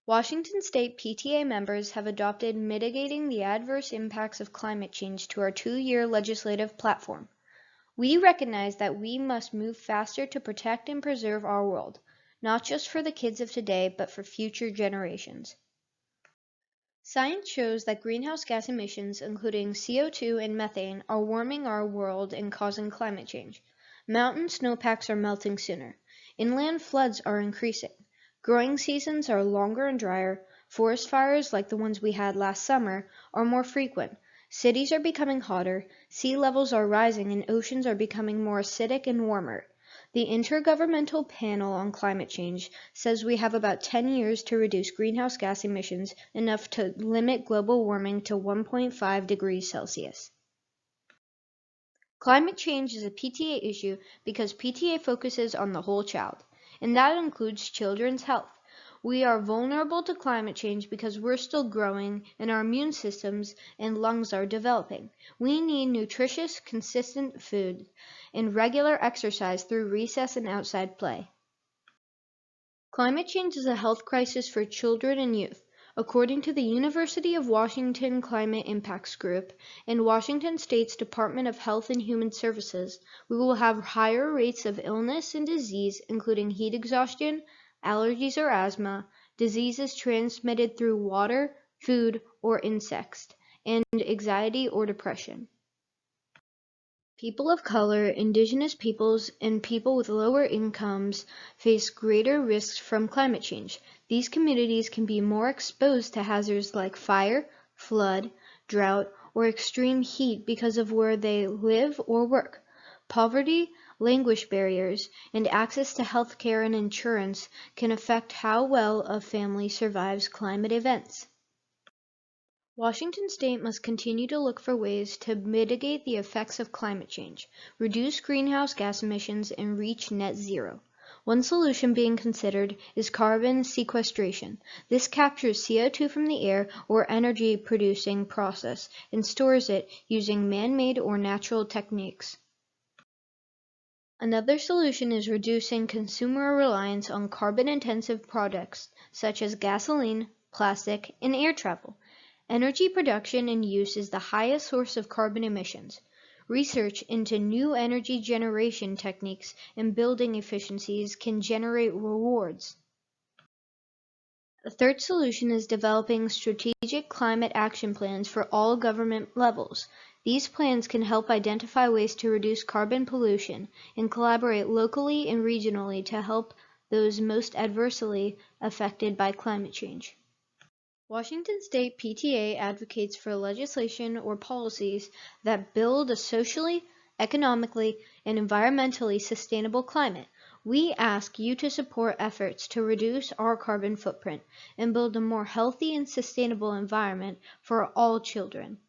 Washington State PTA members have adopted Mitigating the Adverse Impacts of Climate Change to our 2-year legislative platform. We recognize that we must move faster to protect and preserve our world, not just for the kids of today, but for future generations. Science shows that greenhouse gas emissions, including CO2 and methane, are warming our world and causing climate change. Mountain snowpacks are melting sooner. Inland floods are increasing. Growing seasons are longer and drier. Forest fires, like the ones we had last summer, are more frequent. Cities are becoming hotter. Sea levels are rising and oceans are becoming more acidic and warmer. The Intergovernmental Panel on Climate Change says we have about 10 years to reduce greenhouse gas emissions enough to limit global warming to 1.5 degrees Celsius. Climate change is a PTA issue because PTA focuses on the whole child, and that includes children's health. We are vulnerable to climate change because we're still growing and our immune systems and lungs are developing. We need nutritious, consistent food and regular exercise through recess and outside play. Climate change is a health crisis for children and youth. According to the University of Washington Climate Impacts Group and Washington State's Department of Health and Human Services, we will have higher rates of illness and disease, including heat exhaustion, allergies or asthma, diseases transmitted through water, food, or insects, and anxiety or depression. People of color, indigenous peoples, and people with lower incomes face greater risks from climate change. These communities can be more exposed to hazards like fire, flood, drought, or extreme heat because of where they live or work. Poverty, language barriers, and access to health care and insurance can affect how well a family survives climate events. Washington State must continue to look for ways to mitigate the effects of climate change, reduce greenhouse gas emissions, and reach net zero. One solution being considered is carbon sequestration. This captures CO2 from the air or energy-producing process and stores it using man-made or natural techniques. Another solution is reducing consumer reliance on carbon-intensive products such as gasoline, plastic, and air travel. Energy production and use is the highest source of carbon emissions. Research into new energy generation techniques and building efficiencies can generate rewards. A third solution is developing strategic climate action plans for all government levels. These plans can help identify ways to reduce carbon pollution and collaborate locally and regionally to help those most adversely affected by climate change. Washington State PTA advocates for legislation or policies that build a socially, economically, and environmentally sustainable climate. We ask you to support efforts to reduce our carbon footprint and build a more healthy and sustainable environment for all children.